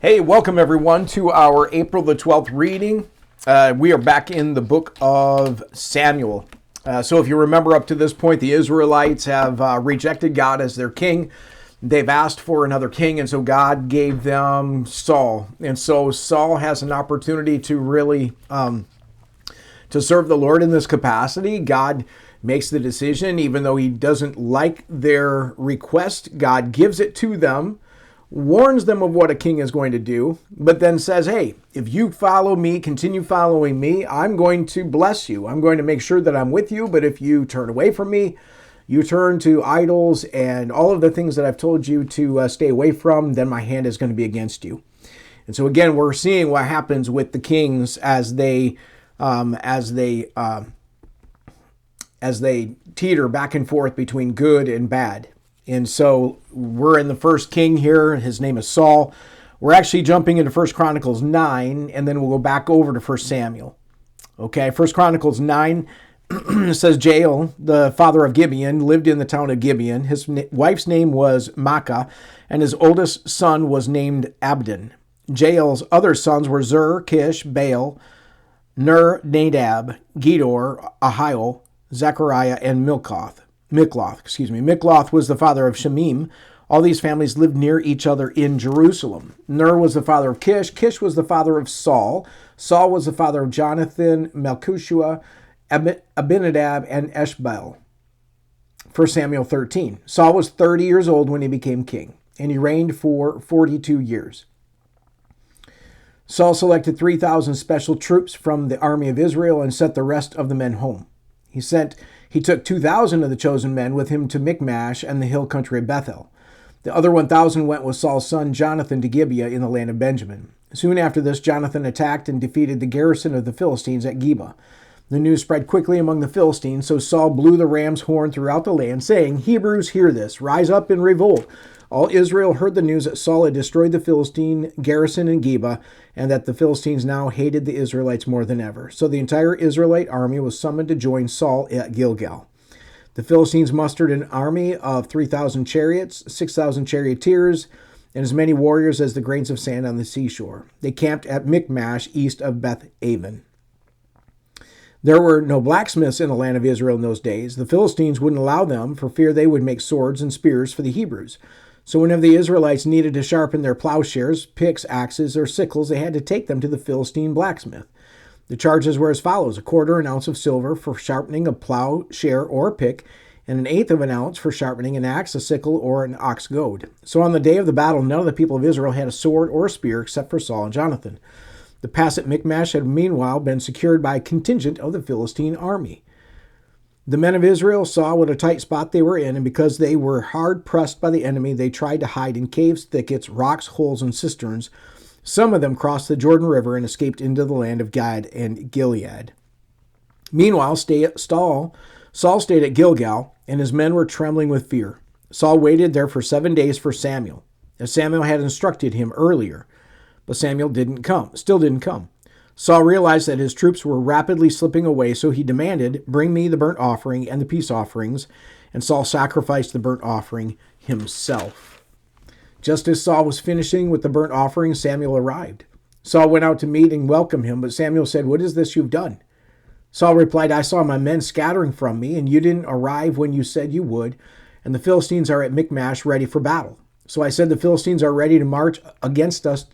Hey, welcome everyone to our April the 12th reading. We are back in the book of Samuel. So if you remember up to this point, the Israelites have rejected God as their king. They've asked for another king, and so God gave them Saul. And so Saul has an opportunity to really to serve the Lord in this capacity. God makes the decision, even though he doesn't like their request. God gives it to them, warns them of what a king is going to do, but then says, hey, if you follow me, continue following me, I'm going to bless you. I'm going to make sure that I'm with you, but if you turn away from me, you turn to idols and all of the things that I've told you to stay away from, then my hand is going to be against you. And so again, we're seeing what happens with the kings as they teeter back and forth between good and bad. And so we're in the first king here. His name is Saul. We're actually jumping into 1 Chronicles 9, and then we'll go back over to 1 Samuel. Okay, 1 Chronicles 9 says Jael, the father of Gibeon, lived in the town of Gibeon. His wife's name was Maacah, and his oldest son was named Abdon. Jael's other sons were Zur, Kish, Baal, Ner, Nadab, Gedor, Ahio, Zechariah, and Mikloth. Mikloth was the father of Shemim. All these families lived near each other in Jerusalem. Ner was the father of Kish. Kish was the father of Saul. Saul was the father of Jonathan, Malchishua, Abinadab, and Eshbaal. 1 Samuel 13. Saul was 30 years old when he became king, and he reigned for 42 years. Saul selected 3,000 special troops from the army of Israel and sent the rest of the men home. He took 2,000 of the chosen men with him to Michmash and the hill country of Bethel. The other 1,000 went with Saul's son Jonathan to Gibeah in the land of Benjamin. Soon after this, Jonathan attacked and defeated the garrison of the Philistines at Geba. The news spread quickly among the Philistines, so Saul blew the ram's horn throughout the land, saying, Hebrews, hear this, rise up and revolt. All Israel heard the news that Saul had destroyed the Philistine garrison in Geba, and that the Philistines now hated the Israelites more than ever. So the entire Israelite army was summoned to join Saul at Gilgal. The Philistines mustered an army of 3,000 chariots, 6,000 charioteers, and as many warriors as the grains of sand on the seashore. They camped at Michmash, east of Beth-aven. There were no blacksmiths in the land of Israel in those days. The Philistines wouldn't allow them for fear they would make swords and spears for the Hebrews. So whenever the Israelites needed to sharpen their plowshares, picks, axes, or sickles, they had to take them to the Philistine blacksmith. The charges were as follows: a quarter an ounce of silver for sharpening a plowshare or a pick, and an eighth of an ounce for sharpening an axe, a sickle, or an ox goad. So on the day of the battle, none of the people of Israel had a sword or a spear except for Saul and Jonathan. The pass at Michmash had meanwhile been secured by a contingent of the Philistine army. The men of Israel saw what a tight spot they were in, and because they were hard pressed by the enemy, they tried to hide in caves, thickets, rocks, holes, and cisterns. Some of them crossed the Jordan River and escaped into the land of Gad and Gilead. Meanwhile, Saul stayed at Gilgal, and his men were trembling with fear. Saul waited there for 7 days for Samuel, as Samuel had instructed him earlier. But Samuel still didn't come. Saul realized that his troops were rapidly slipping away, so he demanded, bring me the burnt offering and the peace offerings, and Saul sacrificed the burnt offering himself. Just as Saul was finishing with the burnt offering, Samuel arrived. Saul went out to meet and welcome him, but Samuel said, what is this you've done? Saul replied, I saw my men scattering from me, and you didn't arrive when you said you would, and the Philistines are at Michmash ready for battle. So I said, the Philistines are ready to march against us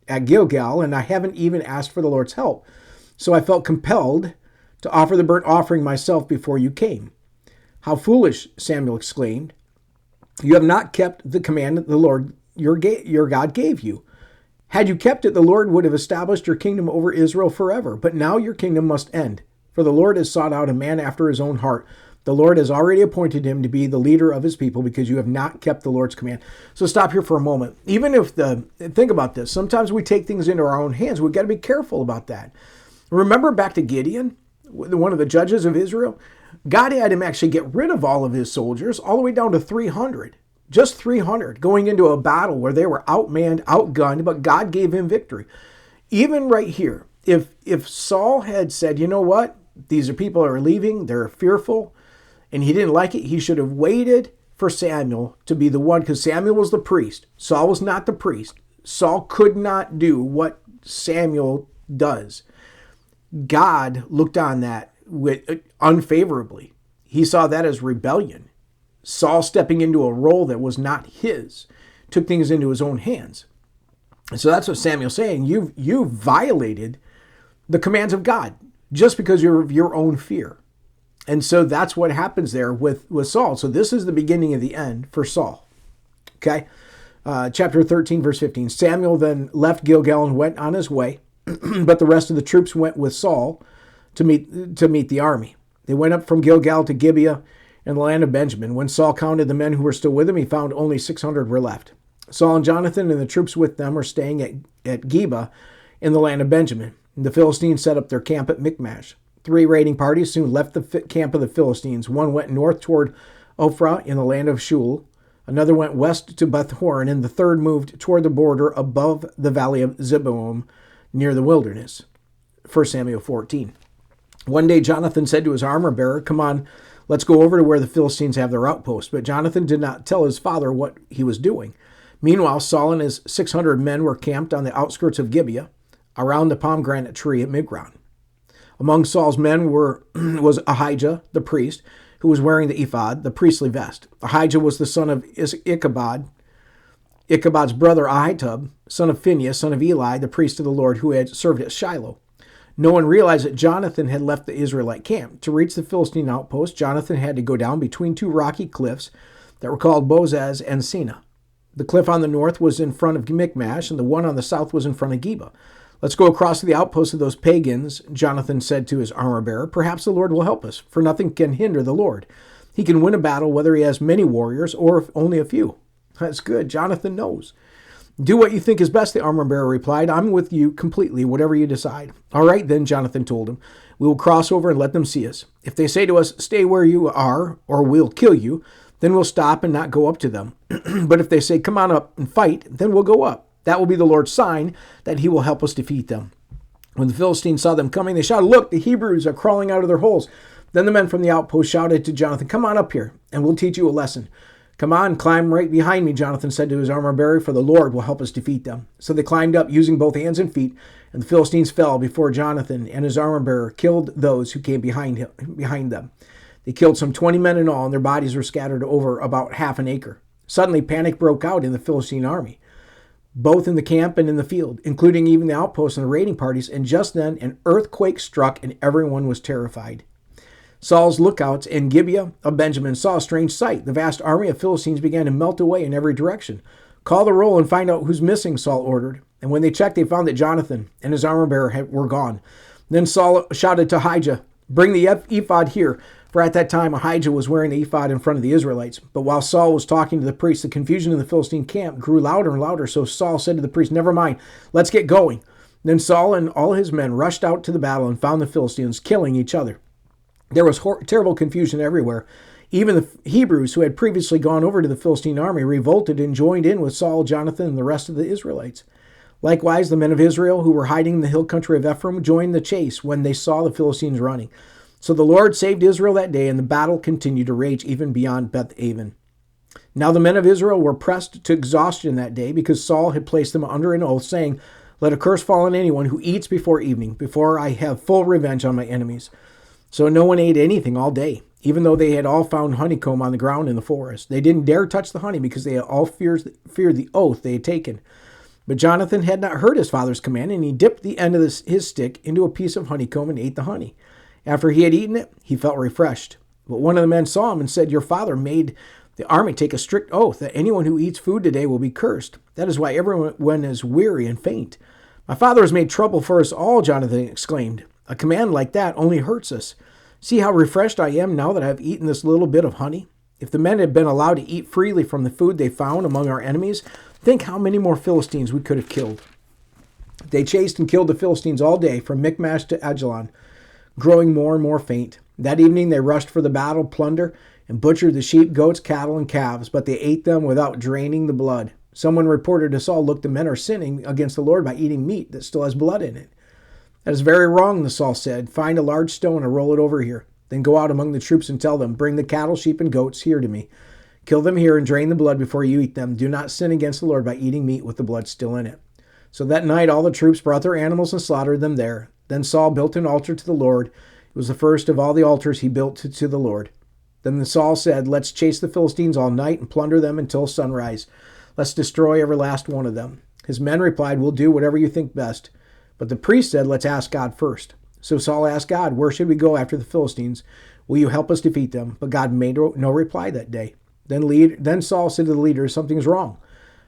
at Gilgal, and I haven't even asked for the Lord's help. So I felt compelled to offer the burnt offering myself before you came. How foolish, Samuel exclaimed. You have not kept the command that the Lord your God gave you. Had you kept it, the Lord would have established your kingdom over Israel forever. But now your kingdom must end, for the Lord has sought out a man after his own heart. The Lord has already appointed him to be the leader of his people because you have not kept the Lord's command. So stop here for a moment. Think about this. Sometimes we take things into our own hands. We've got to be careful about that. Remember back to Gideon, one of the judges of Israel? God had him actually get rid of all of his soldiers, all the way down to 300. Just 300 going into a battle where they were outmanned, outgunned, but God gave him victory. Even right here, if Saul had said, you know what, these are people that are leaving, they're fearful, and he didn't like it, he should have waited for Samuel to be the one, because Samuel was the priest. Saul was not the priest. Saul could not do what Samuel does. God looked on that unfavorably. He saw that as rebellion. Saul stepping into a role that was not his, took things into his own hands. And so that's what Samuel's saying. You violated the commands of God just because of your own fear. And so that's what happens there with Saul. So this is the beginning of the end for Saul. Okay? Chapter 13, verse 15. Samuel then left Gilgal and went on his way, but the rest of the troops went with Saul to meet the army. They went up from Gilgal to Gibeah in the land of Benjamin. When Saul counted the men who were still with him, he found only 600 were left. Saul and Jonathan and the troops with them were staying at Gibeah in the land of Benjamin. The Philistines set up their camp at Michmash. 3 raiding parties soon left the camp of the Philistines. One went north toward Ophrah in the land of Shul. Another went west to Beth-horon, and the third moved toward the border above the valley of Zeboim near the wilderness. 1 Samuel 14. One day Jonathan said to his armor-bearer, "Come on, let's go over to where the Philistines have their outpost." But Jonathan did not tell his father what he was doing. Meanwhile, Saul and his 600 men were camped on the outskirts of Gibeah, around the pomegranate tree at Migron. Among Saul's men was Ahijah, the priest, who was wearing the ephod, the priestly vest. Ahijah was the son of Ichabod, Ichabod's brother Ahitub, son of Phinehas, son of Eli, the priest of the Lord, who had served at Shiloh. No one realized that Jonathan had left the Israelite camp. To reach the Philistine outpost, Jonathan had to go down between 2 rocky cliffs that were called Bozez and Sina. The cliff on the north was in front of Michmash, and the one on the south was in front of Gibeah. "Let's go across to the outpost of those pagans," Jonathan said to his armor-bearer. "Perhaps the Lord will help us, for nothing can hinder the Lord. He can win a battle whether he has many warriors or only a few." That's good. Jonathan knows. "Do what you think is best," the armor-bearer replied. "I'm with you completely, whatever you decide." "All right, then," Jonathan told him. "We will cross over and let them see us. If they say to us, 'Stay where you are, or we'll kill you,' then we'll stop and not go up to them. But if they say, 'Come on up and fight,' then we'll go up. That will be the Lord's sign that he will help us defeat them." When the Philistines saw them coming, they shouted, "Look, the Hebrews are crawling out of their holes." Then the men from the outpost shouted to Jonathan, "Come on up here, and we'll teach you a lesson." "Come on, climb right behind me," Jonathan said to his armor-bearer, "for the Lord will help us defeat them." So they climbed up using both hands and feet, and the Philistines fell before Jonathan, and his armor-bearer killed those who came behind them. They killed some 20 men in all, and their bodies were scattered over about half an acre. Suddenly panic broke out in the Philistine army, both in the camp and in the field, including even the outposts and the raiding parties, and just then an earthquake struck and everyone was terrified. Saul's lookouts in Gibeah of Benjamin saw a strange sight. The vast army of Philistines began to melt away in every direction. "Call the roll and find out who's missing," Saul ordered. And when they checked, they found that Jonathan and his armor-bearer were gone. Then Saul shouted to Ahijah, "Bring the ephod here." For at that time, Ahijah was wearing the ephod in front of the Israelites. But while Saul was talking to the priest, the confusion in the Philistine camp grew louder and louder. So Saul said to the priest, "Never mind, let's get going." Then Saul and all his men rushed out to the battle and found the Philistines killing each other. There was terrible confusion everywhere. Even the Hebrews, who had previously gone over to the Philistine army, revolted and joined in with Saul, Jonathan, and the rest of the Israelites. Likewise, the men of Israel, who were hiding in the hill country of Ephraim, joined the chase when they saw the Philistines running. So the Lord saved Israel that day, and the battle continued to rage even beyond Beth-aven. Now the men of Israel were pressed to exhaustion that day, because Saul had placed them under an oath, saying, "Let a curse fall on anyone who eats before evening, before I have full revenge on my enemies." So no one ate anything all day, even though they had all found honeycomb on the ground in the forest. They didn't dare touch the honey because they had all feared the oath they had taken. But Jonathan had not heard his father's command, and he dipped the end of his stick into a piece of honeycomb and ate the honey. After he had eaten it, he felt refreshed. But one of the men saw him and said, "Your father made the army take a strict oath that anyone who eats food today will be cursed. That is why everyone is weary and faint." "My father has made trouble for us all," Jonathan exclaimed. "A command like that only hurts us. See how refreshed I am now that I have eaten this little bit of honey? If the men had been allowed to eat freely from the food they found among our enemies, think how many more Philistines we could have killed." They chased and killed the Philistines all day, from Michmash to Ajalon, growing more and more faint. That evening they rushed for the battle, plunder, and butchered the sheep, goats, cattle, and calves, but they ate them without draining the blood. Someone reported to Saul, "Look, the men are sinning against the Lord by eating meat that still has blood in it." "That is very wrong," the Saul said. "Find a large stone and roll it over here. Then go out among the troops and tell them, 'Bring the cattle, sheep, and goats here to me. Kill them here and drain the blood before you eat them. Do not sin against the Lord by eating meat with the blood still in it." So that night all the troops brought their animals and slaughtered them there. Then Saul built an altar to the Lord. It was the first of all the altars he built to the Lord. Then Saul said, "Let's chase the Philistines all night and plunder them until sunrise. Let's destroy every last one of them." His men replied, "We'll do whatever you think best." But the priest said, "Let's ask God first." So Saul asked God, "Where should we go after the Philistines? Will you help us defeat them?" But God made no reply that day. Then Saul said to the leaders, "Something's wrong.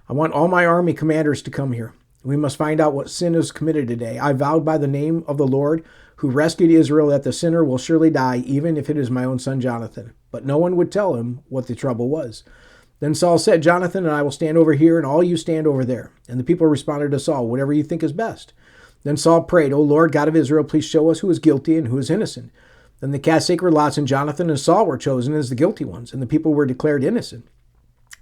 I want all my army commanders to come here. We must find out what sin is committed today. I vowed by the name of the Lord who rescued Israel that the sinner will surely die, even if it is my own son Jonathan." But no one would tell him what the trouble was. Then Saul said, "Jonathan and I will stand over here, and all you stand over there." And the people responded to Saul, "Whatever you think is best." Then Saul prayed, "O Lord, God of Israel, please show us who is guilty and who is innocent." Then they cast sacred lots, and Jonathan and Saul were chosen as the guilty ones, and the people were declared innocent.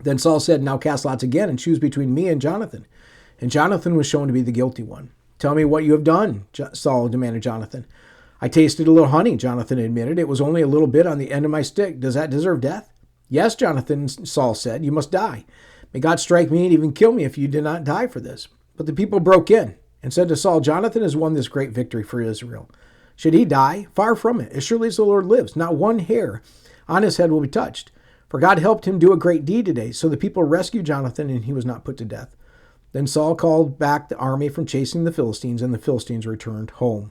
Then Saul said, "Now cast lots again and choose between me and Jonathan." And Jonathan was shown to be the guilty one. "Tell me what you have done," Saul demanded Jonathan. "I tasted a little honey," Jonathan admitted. "It was only a little bit on the end of my stick. Does that deserve death?" "Yes, Jonathan," Saul said. "You must die. May God strike me and even kill me if you did not die for this." But the people broke in and said to Saul, "Jonathan has won this great victory for Israel. Should he die? Far from it. As surely as the Lord lives, not one hair on his head will be touched. For God helped him do a great deed today." So the people rescued Jonathan, and he was not put to death. Then Saul called back the army from chasing the Philistines, and the Philistines returned home.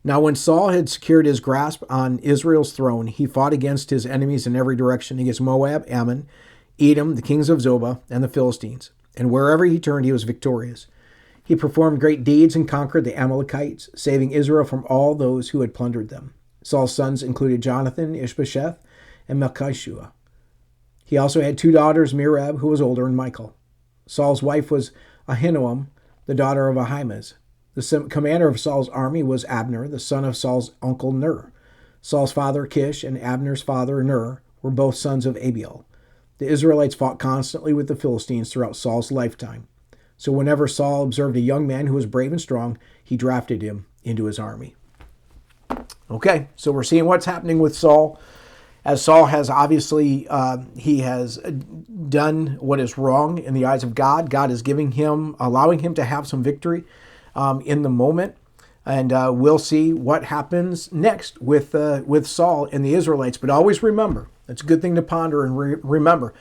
Now when Saul had secured his grasp on Israel's throne, he fought against his enemies in every direction, against Moab, Ammon, Edom, the kings of Zobah, and the Philistines. And wherever he turned, he was victorious. He performed great deeds and conquered the Amalekites, saving Israel from all those who had plundered them. Saul's sons included Jonathan, Ishbosheth, and Melchishua. He also had two daughters, Merab, who was older, and Michal. Saul's wife was Ahinoam, the daughter of Ahimaaz. The commander of Saul's army was Abner, the son of Saul's uncle Ner. Saul's father Kish and Abner's father Ner were both sons of Abiel. The Israelites fought constantly with the Philistines throughout Saul's lifetime. So whenever Saul observed a young man who was brave and strong, he drafted him into his army. Okay, so we're seeing what's happening with Saul. As Saul has obviously, he has done what is wrong in the eyes of God. God is giving him, allowing him to have some victory in the moment. And we'll see what happens next with Saul and the Israelites. But always remember, it's a good thing to ponder and remember,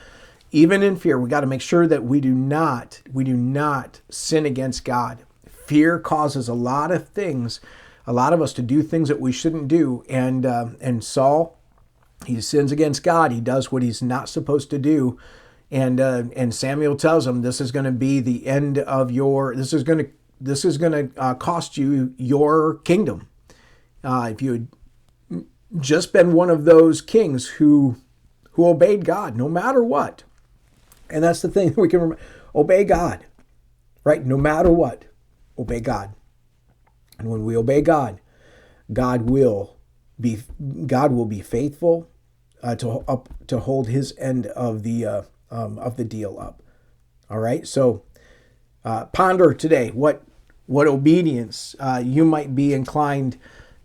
even in fear, we got to make sure that we do not sin against God. Fear causes a lot of things, a lot of us to do things that we shouldn't do. And Saul, he sins against God. He does what he's not supposed to do. And Samuel tells him, this is going to be the end of your, this is going to cost you your kingdom. If you had just been one of those kings who obeyed God, no matter what. And that's the thing that we can remember. Obey God, right? No matter what, obey God. And when we obey God, God will be faithful to hold His end of the deal up. All right. So ponder today what obedience you might be inclined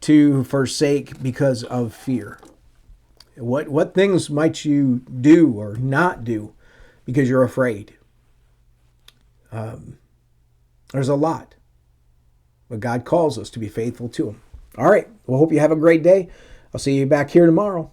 to forsake because of fear. What things might you do or not do because you're afraid? There's a lot. But God calls us to be faithful to Him. All right. Well, hope you have a great day. I'll see you back here tomorrow.